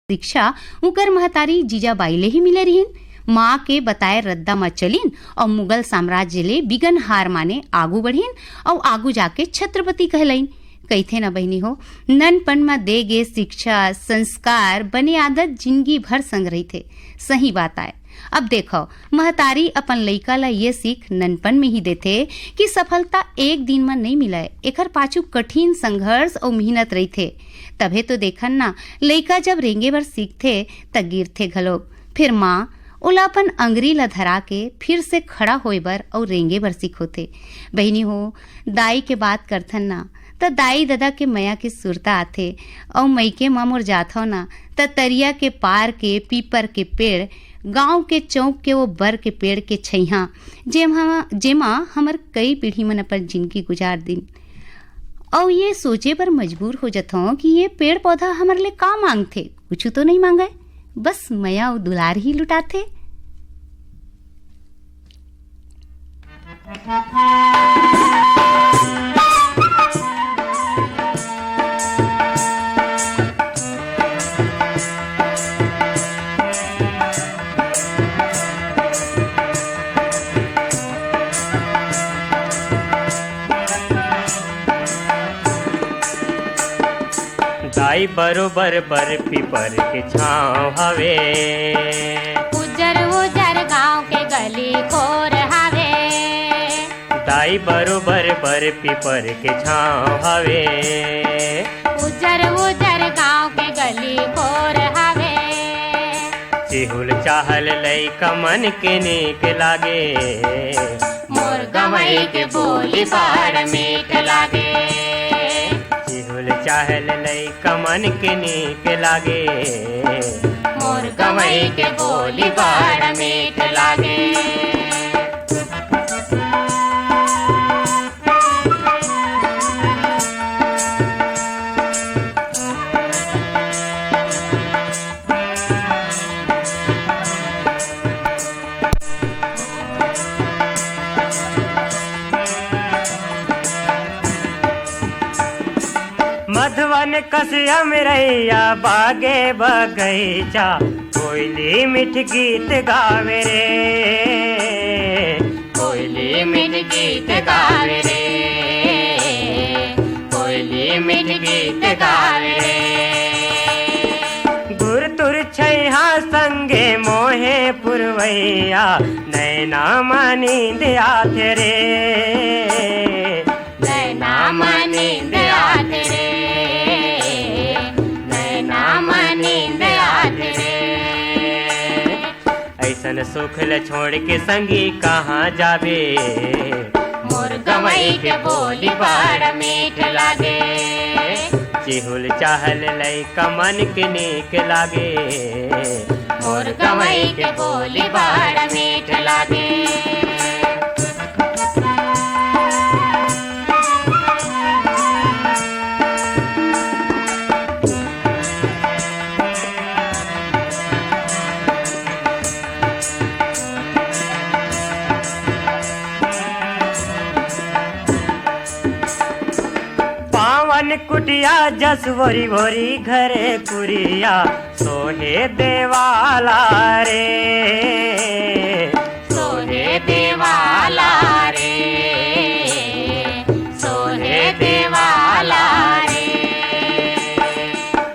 शिक्षा उकर महतारी जीजाबाई ले ही मिले रहीन। माँ के बताए रद्दा में चलीन और मुगल साम्राज्य ले बिगन हार माने आगू बढ़ीन और आगू जाके छत्रपति कहलाइन। कहथे ना बहनी हो, ननपन में दे गे शिक्षा संस्कार बने आदत जिंदगी भर संग रही थे। सही बात आए। अब देखो, महतारी अपन लइका ला ये सीख ननपन में ही देथे कि सफलता एक दिन में नहीं मिले, एकर पाछू कठिन संघर्ष और मेहनत रही थे। तभे तो देखन ना, लइका जब रेंगे बर सीखथे त गिरथे घलोक। फिर माँ ओला अपन अंगरी ला धरा के फिर से खड़ा होए बर और रेंगे बर सीखोथे। बहनी हो, दाई के बात करथन ना त दाई दादा के मया के सुरता आथे और मईके माँ मोर जात हो ना त तरिया के पार के पीपर के पेड़, गांव के चौक के वो बर के पेड़ के छैहा जेमा हमर कई पीढ़ी मन अपन जिंदगी गुजार दिन। और ये सोचे पर मजबूर हो जाता कि ये पेड़ पौधा हमारे लिए का मांगथे, कुछ तो नहीं मांगे, बस मया और दुलार ही लुटाथे। दाई बरोबर बर पीपर के छाँव हवे, उजर उजर गांव के गली खोर हवे। दाई बरोबर बर पीपर के छाँव हवे, उजर उजर गांव के गली खोर हवे। चिहुल चाहल लइका मन के नीक लागे, मोर गवई के बोली बड़ मीठ लागे। चिहुल चाहल लइका मन के नीक लागे, मोर गवई के बोली बड़ मीठ लागे। मधवन कसिया मिरैया बागे बगैचा, कोयली मीठ गीत गावे रे, कोयली मीठ गीत गावे रे, कोयली मीठ गीत गावे रे। गुर तुर छैहा संगे मोहे पुरवैया, नैना नींद आथे रे, नैना नींद आथे रे, नींद आथे रे। ऐसन सुखल छोड़ के संगी कहाँ जाबे, मोर गवई के बोली बड़ मीठ लागे। चिहुल चाहल लइका मन के नीक लागे, मोर गवई के बोली बड़ मीठ लागे। कुटिया जस भोरी भोरी घरे कुरिया, सोहे देवाला रे, सोहे देवाला रे, सोहे देवाला रे।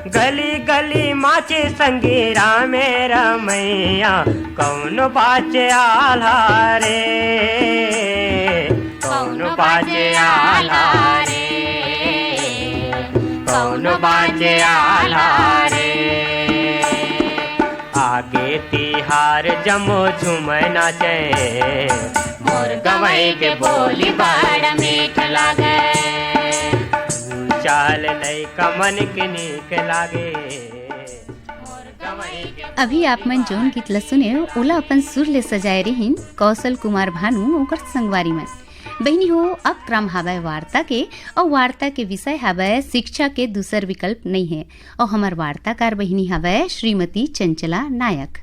गली गली माचे संगी रामे रमैया, कौन बाचे आला रे, कौन बाचे आला रे, कौन बाजे आला रे। आगे तिहार जमो झूम नाचे, मोर गवई के बोली बड़ मीठ लागे। चाल लइका मन के नीक लागे। अभी आप मन जोन गीत ला सुने ओला अपन सुर ले सजाए रहीन कौशल कुमार भानु ओकर संगवारी मन। बहनी हो, अब क्रम हवय वार्ता के और वार्ता के विषय हवय शिक्षा के दूसर विकल्प नहीं है। और हमार वार्ताकार बहनी हवय श्रीमती चंचला नायक।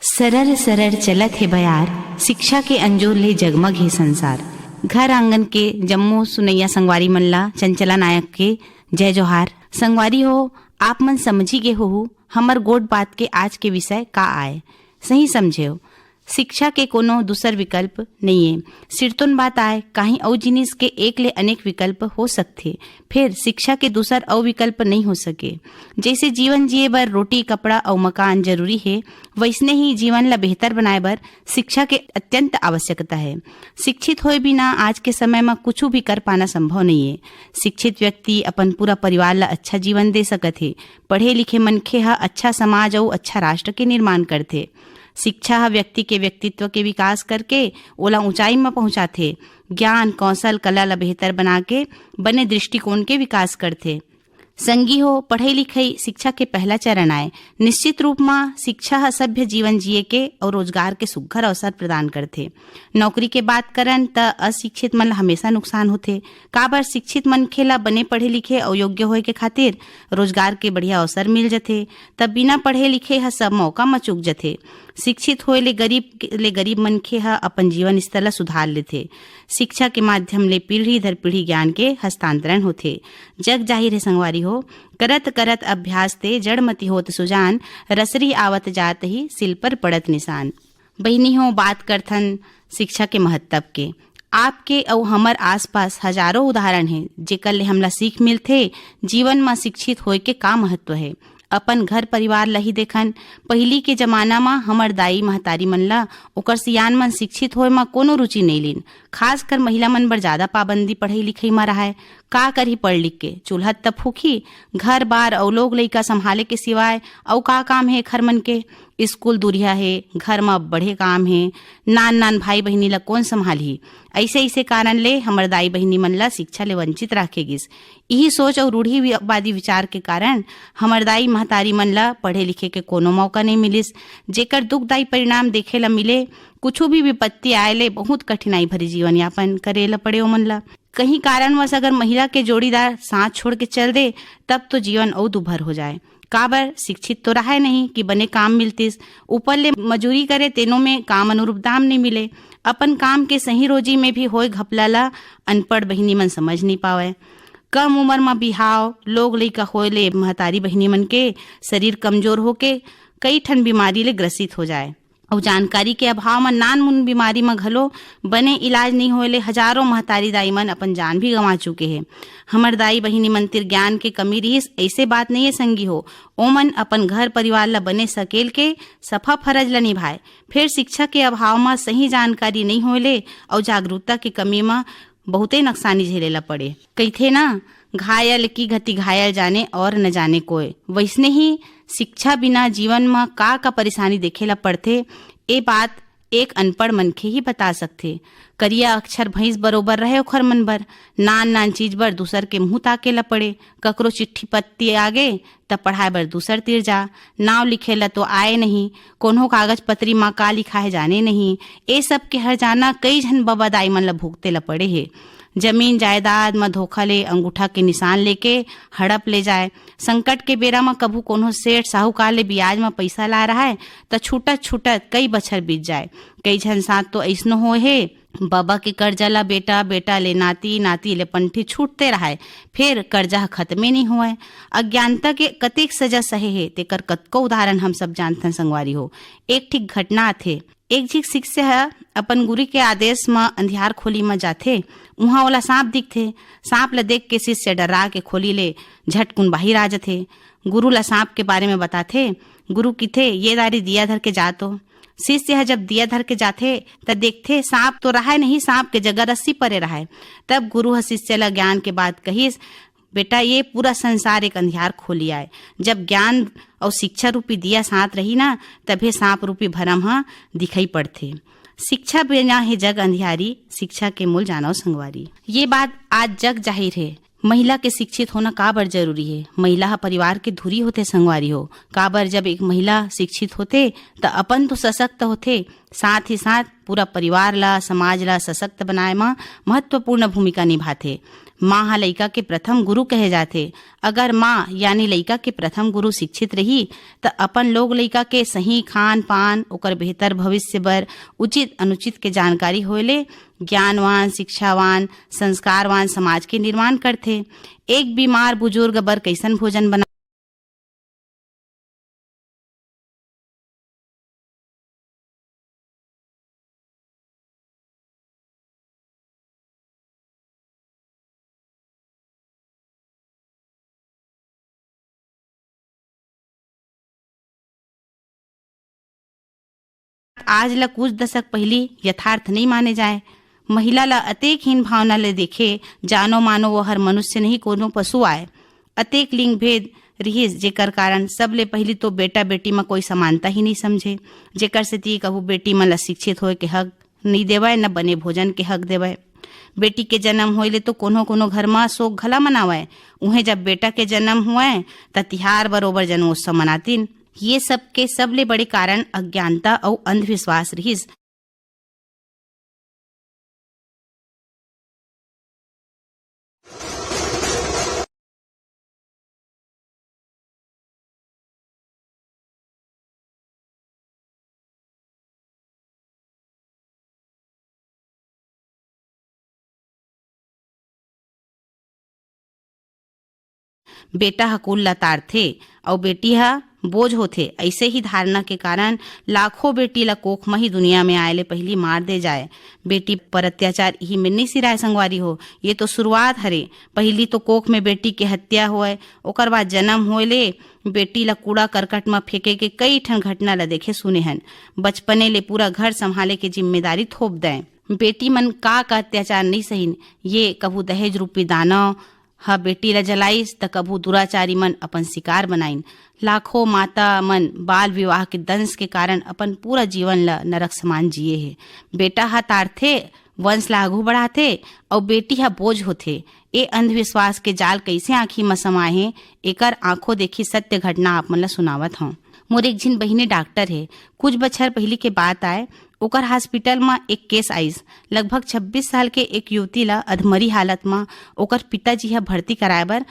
सरर सरर चलत है बयार, शिक्षा के अंजोर ले जगमग है संसार। घर आंगन के जम्मू सुनैया संगवारी मल्ला चंचला नायक के जय जोहार। संगवारी हो, आप मन समझी गे हो हमर गोट बात के आज के विषय का आए। सही समझे हो, शिक्षा के कोनो दूसर विकल्प नहीं है। सिरतुन बात आए कहीं औ जिनिस के एक ले अनेक विकल्प हो सकते, फिर शिक्षा के दूसर औ विकल्प नहीं हो सके। जैसे जीवन जिए बर रोटी कपड़ा और मकान जरूरी है, वैसने ही जीवन ला बेहतर बनाए बर शिक्षा के अत्यंत आवश्यकता है। शिक्षित होए बिना आज के समय में कुछ भी कर पाना संभव नहीं है। शिक्षित व्यक्ति अपन पूरा परिवार ला अच्छा जीवन दे सकत है। पढ़े लिखे मनखे हा अच्छा समाज और अच्छा राष्ट्र के निर्माण करथे। शिक्षा हा व्यक्ति के व्यक्तित्व के विकास करके ओला ऊंचाई में पहुंचाथे। ज्ञान कौशल कला ला बेहतर बना के बने दृष्टिकोण के विकास करथे। संगी हो, पढ़ाई लिखाई शिक्षा के पहला चरण आए। निश्चित रूप में शिक्षा हा सभ्य जीवन जिए के और रोजगार के सुघर अवसर प्रदान करथे। नौकरी के बात करन त अशिक्षित मन ला हमेशा नुकसान होथे। काबर शिक्षित मनखे ला बने पढ़े लिखे और योग्य होए के खातिर रोजगार के बढ़िया अवसर मिल जथे, तब बिना पढ़े लिखे हा सब मौका म चूक जथे। शिक्षित होए ले गरीब मनखे हा अपन जीवन स्तर ला सुधार लेथे। शिक्षा के माध्यम ले पीढ़ी दर पीढ़ी ज्ञान के हस्तांतरण होथे। जग जाहिर है संगवारी हो, करत करत अभ्यास ते जड़मती होत सुजान, रसरी आवत जात ही सिल पर पड़त निशान। बहिनी हो, बात करथन शिक्षा के महत्व के। आपके और हमर आसपास हजारों उदाहरण हैं जेकर ले हमला सीख मिलथे जीवन में शिक्षित होए के का महत्व है। अपन घर परिवार ला ही देखन, पहली के जमाना में हमर दाई महतारी मन ला ओकर सियान मन शिक्षित होए में कोनो रुचि नहीं लीन। खास कर महिला मन बर ज्यादा पाबंदी पढ़ाई लिखाई में रहा। का करही पढ़ लिख के, चूल्हा तब फूकी, घर बार और लोग लइका संभाले के सिवाय और का काम है खर मन के। स्कूल दूरिया है, घर में बड़े काम है, नान नान भाई बहिनी ला कौन संभाली। ऐसे कारण ले हमर दाई बहिनी मन ला शिक्षा ले वंचित रखे गिस। यही सोच और रूढ़िवादी विचार के कारण हमर दाई महतारी मन ला पढ़े लिखे के कोनो मौका नहीं मिलिस, जेकर दुखदायी परिणाम देखे ला मिले। कुछ भी विपत्ति आए ले बहुत कठिनाई भरी जीवन यापन करे ला पड़े ओमन ला। कहीं कारणवश अगर महिला के जोड़ीदार साथ छोड़ के चल दे तब तो जीवन और दुभर हो जाए। काबर शिक्षित तो रहा नहीं कि बने काम मिलतीस, ऊपर ले मजूरी करे तेनों में काम अनुरूप दाम नहीं मिले। अपन काम के सही रोजी में भी होए घपला ला अनपढ़ बहिनी मन समझ नहीं पावे। कम उम्र में बिहाव लोग लइका होए ले महतारी बहिनी मन के शरीर कमजोर होके कई ठन बीमारी ले ग्रसित हो जाए। और जानकारी के अभाव में नान मुन बीमारी में घलो बने इलाज नहीं होले हजारों महतारी दाई मन अपन जान भी गंवा चुके हैं। हमर दाई बहिनी मंतिर ज्ञान के कमी रहीस ऐसे बात नहीं है संगी हो। ओमन अपन घर परिवार ला बने सकेल के सफा फरज ला निभाए। फिर शिक्षा के अभाव में सही जानकारी नहीं होले और जागरूकता की कमी में बहुते नुकसानी झेले ला पड़े। कही ना, घायल की गति घायल जाने और न जाने कोई। वैसने ही शिक्षा बिना जीवन में का परेशानी देखेला पड़थे, ए बात एक अनपढ़ मनखे ही बता सकथे। करिया अक्षर भैंस बरोबर रहे ओखर मन बर, नान नान चीज बर दूसर के मुंह ताके ला पड़े। ककरो चिट्ठी पत्ती आगे तब पढ़ाए बर दूसर तीर जा, नाव लिखे ला तो आए नहीं, कोनो कागज पत्री माँ का लिखा है जाने नहीं। ए सब के हर जाना कई झन बाबा दाई मन ला भुगते ला पड़े है। जमीन जायदाद में धोखा ले अंगूठा के निशान लेके हड़प ले जाए। संकट के बेरा में कभू कोनो सेठ साहूकार ले ब्याज में पैसा ला रहा है तो छूटत कई बछर बीत जाए। कई झन साथ तो ऐसनो हो है, बाबा के कर्जा ला बेटा, बेटा ले नाती, नाती ले पंठी छूटते रहा, फिर कर्जा खत्मे नहीं हुआ। अज्ञानता के कतेक सजा सहे है तेकर कतको उदाहरण हम सब जानथन संगवारी हो। एक ठीक घटना थे, एक झिक शिष्य है अपन गुरु के आदेश में अंधियार खोली में जाथे। उहाँ वाला सांप दिखथे। सांप ला देख के शिष्य डरा के खोली ले झटकुन बाहिर आ जाथे। गुरु ला सांप के बारे में बताथे। गुरु किथे ये दारी दिया धर के जातो। शिष्य है जब दिया धर के जाथे तब देखथे सांप तो रहा नहीं, सांप के जगह रस्सी परे रहा। तब गुरु शिष्य ला ज्ञान के बात कहिस, बेटा ये पूरा संसार एक अंधियार खोली आए। जब ज्ञान और शिक्षा रूपी दिया साथ रही ना, तभी सांप रूपी भरम दिखाई पड़थे। शिक्षा बिना है जग अंधियारी, शिक्षा के मूल जानो संगवारी। ये बात आज जग जाहिर है। महिला के शिक्षित होना काबर जरूरी है। महिला परिवार के धुरी होते संगवारी हो। काबर जब एक महिला शिक्षित होते तो अपन तो सशक्त होते, साथ ही साथ पूरा परिवार ला समाज ला सशक्त बनाए में महत्वपूर्ण भूमिका निभाते। माँ हा लइका के प्रथम गुरु कहे जाते। अगर माँ यानी लइका के प्रथम गुरु शिक्षित रही तो अपन लोग लइका के सही खान पान ओकर बेहतर भविष्य बर उचित अनुचित के जानकारी होले ज्ञानवान, शिक्षावान, संस्कारवान समाज के निर्माण करथे। एक बीमार बुजुर्ग बर कैसन भोजन बना आज ला कुछ दशक पहली यथार्थ नहीं माने जाए। महिला ला अतेक हीन भावना ले देखे जानो मानो वो हर मनुष्य नहीं कोनो पशु आए। अतेक लिंग भेद रहिस जेकर कारण सबले पहली तो बेटा बेटी में कोई समानता ही नहीं समझे, जेकर सेती कहू बेटी मन ला शिक्षित होए के हक नहीं देवय, न बने भोजन के हक देवय। बेटी के जन्म होइले तो कोनो कोनो घर में शोक घला मनावय, उहे जब बेटा के जन्म हुए त तिहार बरोबर जन्मोत्सव मनातिन। ये सब के सबले बड़े कारण अज्ञानता और अंधविश्वास रहिस। बेटा ह कुल ला तारथे और बेटी ह बोझ होथे। ऐसे ही धारणा के कारण लाखों बेटी ला कोख में ही दुनिया में आए ले पहली मार दे जाए। बेटी पर अत्याचार ही में नहीं सिराय संगवारी हो, ये तो शुरुआत हरे। पहली तो कोख में बेटी के हत्या होए, ओकर बाद जन्म होए ले बेटी ला कूड़ा करकट में फेंके के कई ठन घटना ला देखे सुने हन। बचपने ले पूरा घर संभाले के जिम्मेदारी थोप दें। बेटी मन का अत्याचार नहीं सहीन। ये कभू दहेज रूपी दानव ह बेटी ला जलाइस त कभू दुराचारी मन अपन शिकार बनाइन। लाखों माता मन बाल विवाह के दंश के कारण अपन पूरा जीवन ला नरक समान जिए है। बेटा ह तारथे, वंश ला आघू बढ़ाथे और बेटी ह बोझ होथे। ए अंधविश्वास के जाल कैसे आँखी में समाये, एकर आंखों देखी सत्य घटना आप मन ला सुनावत हूँ। मोर एक झिन बहिनी डॉक्टर है। कुछ बछर पहली के बात आए, ओकर हॉस्पिटल में एक केस आइस। लगभग 26 साल के एक युवती ला अधमरी हालत में ओकर पिताजी ह भर्ती कराए बर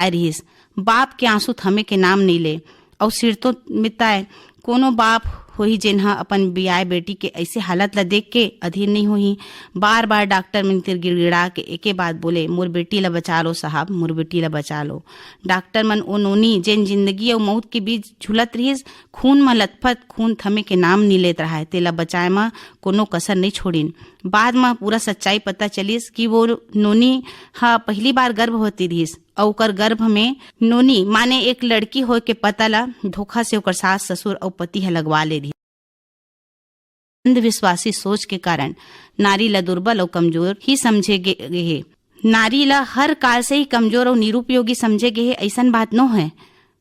रहीस। बाप के आंसू थमे के नाम नहीं ले और सिर तो मिताए। कोनो बाप होही जेनहा अपन बियाह बेटी के ऐसे हालत ला देख के अधीर नहीं होही। बार बार डॉक्टर मन तिर गिड़गिड़ा के एके बात बोले, मोर बेटी ला बचा लो साहब, मोर बेटी ला बचा लो। डॉक्टर मन ओ नोनी जेन जिंदगी और मौत के बीच झुलत रहिस, खून में लथपथ, खून थमे के नाम नहीं लेत रहा है। तेला बचाए में कोनो कसर नहीं छोड़िन। बाद में पूरा सच्चाई पता चलिस कि वो नोनी हा पहली बार गर्भवती रहिस और ओकर गर्भ में नोनी माने एक लड़की होए के पता ला धोखा से ओकर सास ससुर और पति ह लगवा ले रही। अंधविश्वासी सोच के कारण नारी ला दुर्बल और कमजोर ही समझे गए है। नारी ला हर काल से ही कमजोर और निरुपयोगी समझे गए है, ऐसन बात नो है।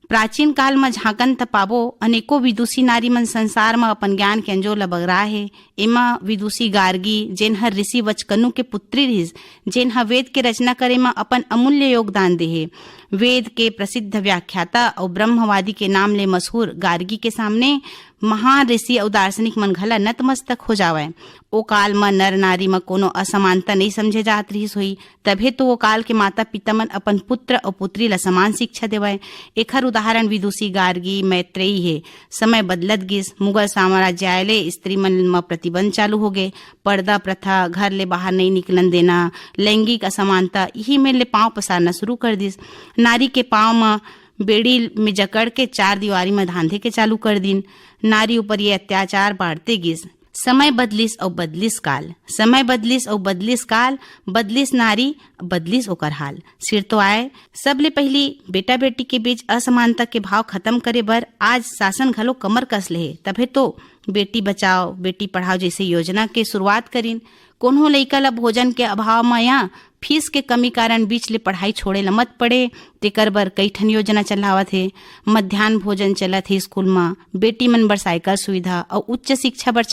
प्राचीन काल में झांकन त पाबो अनेकों विदुषी नारी मन संसार में अपन ज्ञान के अंजोर ला बगरा है। एमा विदुषी गार्गी जेन हर ऋषि वचकनु के पुत्री रहिस, जेन ह वेद के रचना करे में अपन अमूल्य योगदान दे है। वेद के प्रसिद्ध व्याख्याता और ब्रह्मवादी के नाम ले मशहूर गार्गी के सामने महान ऋषि और दार्शनिक मन घला नतमस्तक हो जावे। ओ काल में नर नारी में कोनो असमानता नहीं समझे जात रहिस होई, तभे तो वो काल के माता पिता मन अपन पुत्र और पुत्री ला समान शिक्षा देवय। एखर उदाहरण विदुषी गार्गी मैत्रेयी है। समय बदलत गिस, मुगल साम्राज्य आए ले स्त्री मन में प्रतिबंध चालू हो गए। पर्दा प्रथा, घर ले बाहर नहीं निकलन देना, लैंगिक असमानता यही में ले पांव पसारना शुरू कर दिस। नारी के पांव में बेड़ी में जकड़ के चार दीवारी में धांधे के चालू कर दिन। नारी ऊपर ये अत्याचार बढ़ते गिस। समय बदलिस और बदलिस काल, समय बदलिस और बदलिस काल, बदलिस नारी बदलिस ओकर हाल। सिर तो आए सबले पहली बेटा बेटी के बीच असमानता के भाव खत्म करे बर आज शासन घलो कमर कस ले। तभे तो बेटी बचाओ बेटी पढ़ाओ जैसे योजना के शुरुआत करीन। कोनो लइका ला भोजन के अभाव में या फीस के कमी कारण बीच ले पढ़ाई छोड़े ला मत पड़े, तेकर बर कई ठन योजना चलावत है। मध्याह्न भोजन चलत है स्कूल में, बेटी मन बर साइकिल सुविधा और उच्च शिक्षा बर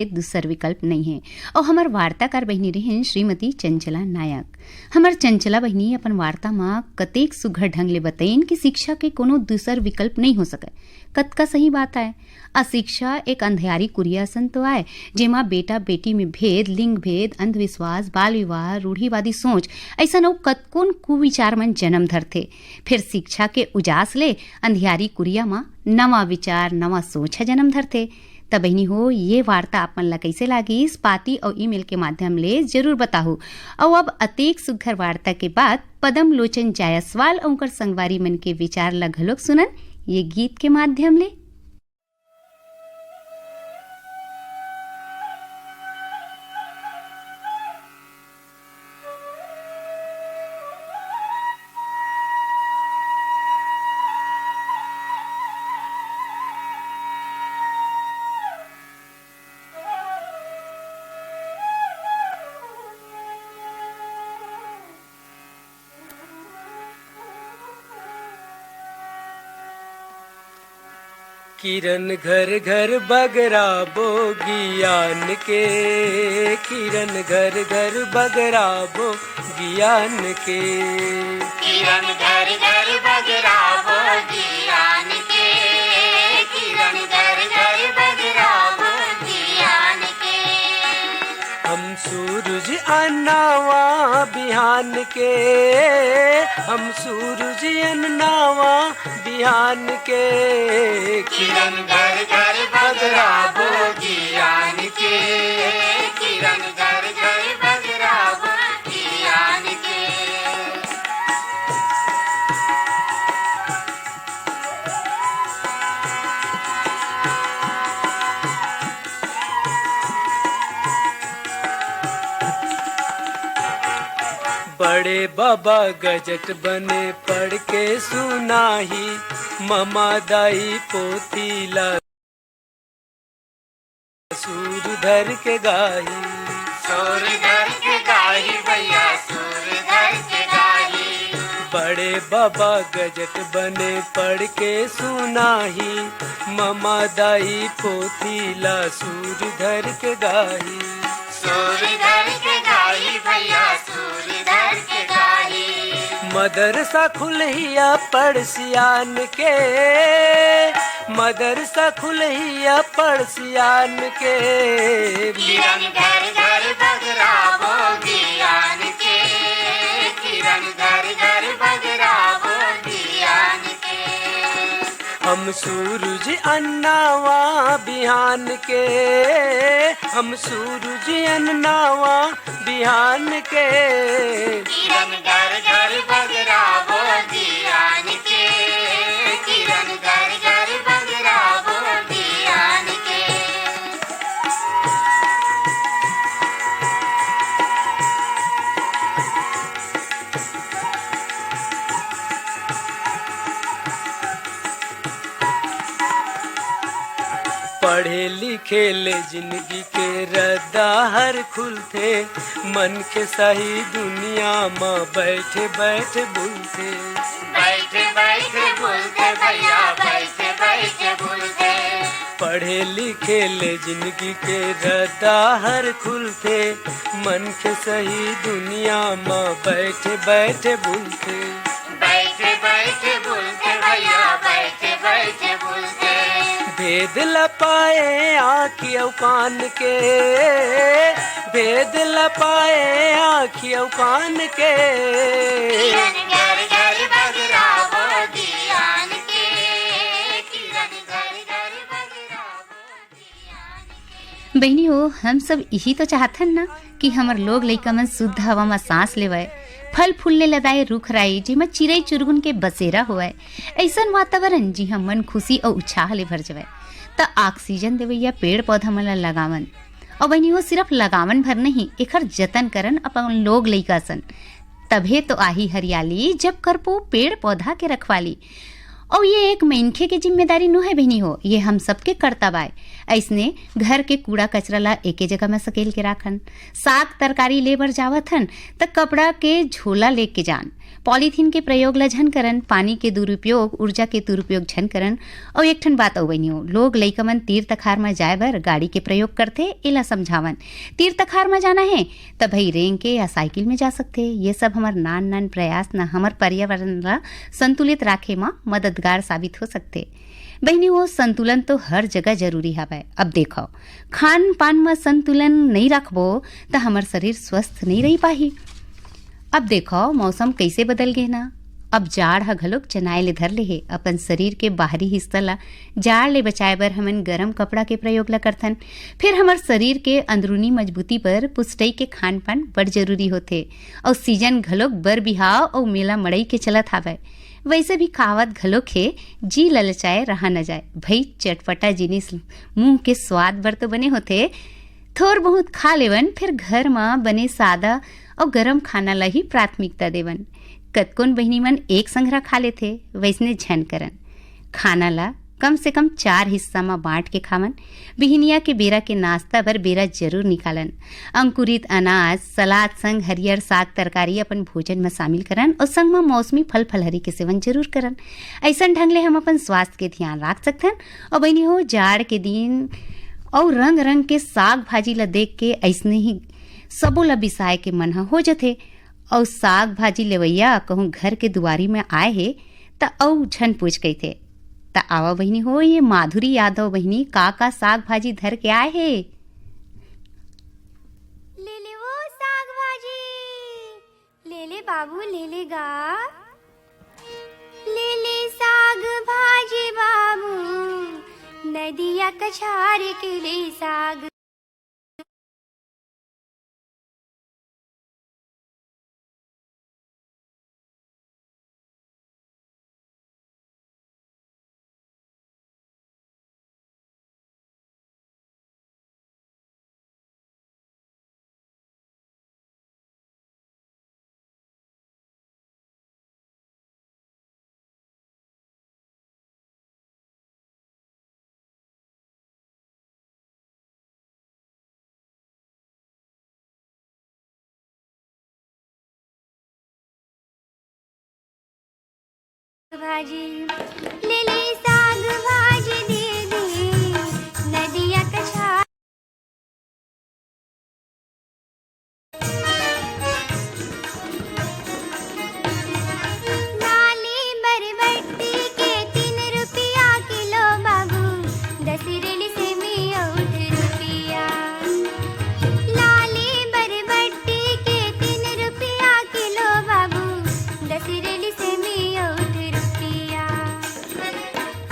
दूसर विकल्प नहीं है। और हमार वार्ताकार बहनी रही श्रीमती चंचला नायक। हमार चंचला बहनी अपन वार्ता में कतेक सुघर ढंग ले बताइन कि शिक्षा के कोनो दूसर विकल्प नहीं हो सके। कतका सही बात है। अशिक्षा एक अंधियारी कुरियासन तो आए जेमा बेटा बेटी में भेद, लिंग भेद, अंधविश्वास, बाल विवाह, रूढ़ीवादी सोच ऐसा नौ कतकोन कुविचार मन जन्म धरथे। फिर शिक्षा के उजास ले अंधियारी कुरिया में नवा विचार, नवा सोच जन्म धरथे। तब बहनी हो ये वार्ता आप मन ला कैसे लागी इस पाती और ईमेल के माध्यम ले जरूर बताहू। और अब अतेक सुघर वार्ता के बाद पदम लोचन जायसवाल और उनकर संगवारी मन के विचार ला घलोक सुनन ये गीत के माध्यम ले। किरण घर घर बगरा बोगियान के, किरण घर घर बगरा बोगियान के, किरण घर घर बगरा बोगियान के, किरण घर घर बगरा बोगियान के। हम सूरज अन्नावा बिहान के, हम सूरज अन्नावा बिहान के, किरण घर घर बगरा बोगियान के, किरण घर घर बगरा बोगियान के। बड़े बाबा गजट बने पढ़ के सुनाही, ममा दाई पोतीला सूर धर के गाही, सूर धर के गाही भैया सूर धर के गाही। बड़े बाबा गजट बने पढ़ के सुनाही, ममा दाई पोतीला सूर धर के गाही, सूर धर के गाही भैया सूर धर के गाही। मदरसा खुलहिया पड़सियान के, मदरसा खुलहिया पड़सियान के, किरण घर घर बगरा बोगियान के, किरण घर घर बगरा बोगियान के। हम सूरज अन्नावा बिहान के, हम सूरज अन्नावा बिहान के, किरण घर घर बगरा बोगियान के, किरण घर घर बगरा बोगियान के। पढ़े लिखे ले जिंदगी के रद्दा हर खुलते, मन के सही दुनिया में बैठे बैठे भूलते, बैठे बैठे भूलते भैया बैठे बैठे भूलते। पढ़े लिखे ले जिंदगी के रद्दा हर खुलते, मन के सही दुनिया में बैठे बैठे भूलते, बैठे बैठे भूलते भैया बैठे बैठे भूलते। भेद लपाए आँखियों कान के, भेद लपाए आँखियों कान के, किरण घर घर बगरा बोगियान के, किरण घर घर बगरा बोगियान के। बहनी हो हम सब यही तो चाहतन ना कि हमर लोग लइका मन शुद्ध हवा में सांस लेवाए, फल फूलने लदाए रुख राई जेमा चिड़ै चुरगुन के बसेरा होए, ऐसन वातावरण जी हम मन खुशी और उत्साह ले भर जाए। त ऑक्सीजन देवैया पेड़ पौधा मन लगावन। और बहनी हो सिर्फ लगावन भर नहीं, एकर जतन करन अपन लोग लइका सन, तभे तो आही हरियाली जब करपो पेड़ पौधा के रखवाली। और ये एक मनखे के जिम्मेदारी नो है बहनी हो, ये हम सबके कर्तव्य है। ऐसने घर के कूड़ा कचरा ला एके जगह में सकेल के राखन, साग तरकारी ले बर जावत हन त कपड़ा के झोला लेके जान, पॉलीथीन के प्रयोग ला झन करन, पानी के दुरुपयोग, ऊर्जा के दुरुपयोग झन करन। और एक ठन बात अउ बनियो, लोग लइका मन तीर तखार में जाए बर गाड़ी के प्रयोग करथे, एला समझावन। तीर तखार में जाना है तब भाई रेंग के या साइकिल में जा सकते। ये सब हमार नान नान प्रयास न हमार पर्यावरण ला संतुलित राखे में मददगार साबित हो सकते। बहनी वो संतुलन तो हर जगह जरूरी हवय। अब देखो, खान पान में संतुलन नहीं रखबो तो हमार शरीर स्वस्थ नहीं रही पाही। अब देखो मौसम कैसे बदल गए ना। अब जाड़ ह घलोक चनाए ले धर ले हे। अपन शरीर के बाहरी हिस्सा ला जाड़ ले बचाए बर हमन गरम कपड़ा के प्रयोग ला करथन। फिर हमार शरीर के अंदरूनी मजबूती पर पुष्टई के खान पान बड़ जरूरी होथे। और सीजन घलोक बर बिहाव और मेला मड़ई के चलत हावय। वैसे भी खावत घलोक है, जी ललचाए रहा न जाए। भई चटपटा जिनिस मुंह के स्वाद बर तो बने होते, थोर बहुत खा लेवन। फिर घर में बने सादा और गरम खाना ला ही प्राथमिकता देवन। कतकोन बहिनी मन एक संघरा खा लेथे, वैसने झन करन। खाना ला कम से कम 4 हिस्सा में बांट के खावन। बिहनिया के बेरा के नाश्ता भर बेरा जरूर निकालन। अंकुरित अनाज, सलाद संग हरियर साग तरकारी अपन भोजन में शामिल करन। और संग में मौसमी फल फलहरी के सेवन जरूर करन। ऐसा ढंग ले हम अपन स्वास्थ्य के ध्यान रख सकथन। और बहनी हो, जाड़ के दिन और रंग रंग के साग भाजी ला देख के ऐसने ही सबो ला बिसाए के मन हो जाथे। और साग भाजी लेवैया कहूँ घर के दुआरी में आए हे त औ झन पूछ गई थे। त आवा बहनी हो, ये माधुरी यादव बहनी का साग भाजी धर के आए हे। ले ले वो साग भाजी, ले ले बाबू, ले ले गा, ले ले साग भाजी बाबू, नदिया कछार के ले साग। भाजी ले ले साग भाजी, दे दे नदिया कछार। लाली बरबट्टी के 3 रुपया किलो बाबू, 10 रेली से में 8 रुपया। लाली बरबट्टी के 3 रुपया किलो बाबू, 10 रेली से में 8 रुपया।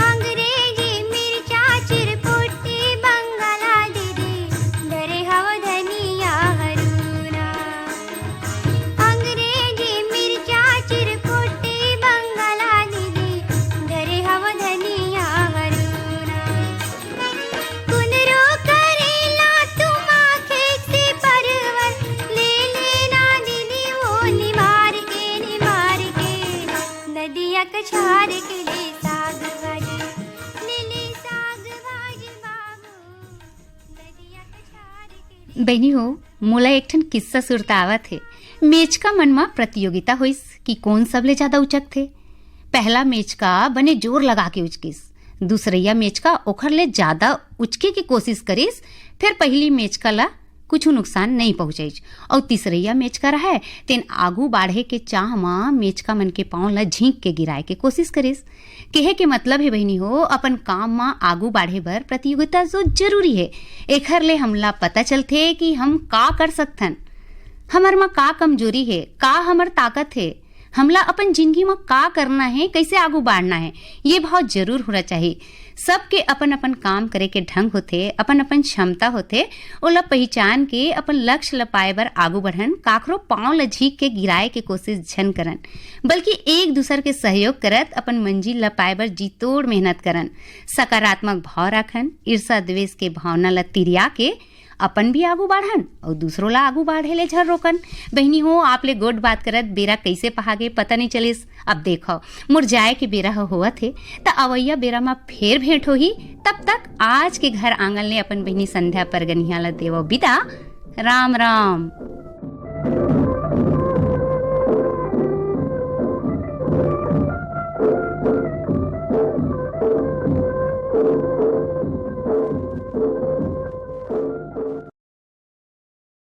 अंग्रेजी मिर्चा चिरकुटी बंगाला दीदी, धरे हव धनिया हरूना। अंग्रेजी मिर्चा चिरकुटी बंगाला दीदी, धरे हव धनिया हरूना। कुंदरू करेला तुम आँखें से परवर, ले लेना दीदी वो निमार के नदिया कछार के ले साग भाजी, ले ले साग भाजी बाबू, नदिया कछार के ले। बहनी हो, मोला एक ठन किस्सा सुरतावत है। मेचका मन में प्रतियोगिता होइस कि कौन सबले ज्यादा उचक थे। पहला मेचका बने जोर लगा के उचकिस, दूसरैया मेचका ओखर ले ज्यादा उचके की कोशिश करिस। फिर पहली मेचका ला कुछ नुकसान नहीं पहुंचाइज। और तीसरैया मेचका रहे तेन आगू बाढ़े के चाह मां मेचका मन के पांव ला झींक के गिराए के कोशिश करिस। कहे के मतलब है बहनी हो, अपन काम मां आगू बाढ़े बर प्रतियोगिता जो जरूरी है। एखर ले हमला पता चलथे कि हम का कर सकथन, हमर में का कमजोरी है, का हमर ताकत है, हमला अपन जिंदगी में का करना है, कैसे आगू बढ़ना है। ये बहुत जरूर होना चाहिए। सबके अपन अपन काम करे के ढंग होते, अपन अपन क्षमता होते। ओला पहचान के अपन लक्ष्य ल पाए बर आगू बढ़न। काकरो पांव ल झीक के गिराए के कोशिश झन करन, बल्कि एक दूसर के सहयोग करत अपन मंजिल ल पाए बर जी तोड़ मेहनत करन। सकारात्मक भाव रखन, ईर्षा द्वेष के भावना ल तिरिया के अपन भी आगू बढ़न और दूसरों ला आगू बढ़े ले झर रोकन। बहनी हो, आप ले गोट बात करत बेरा कैसे पहागे पता नहीं चलिस। अब देखो मुर जाए के बेरा हुआ थे त अवैया बेरा में फेर भेंट होही। तब तक आज के घर आंगन ले अपन बहनी संध्या परगनिया ला देवो विदा। राम राम।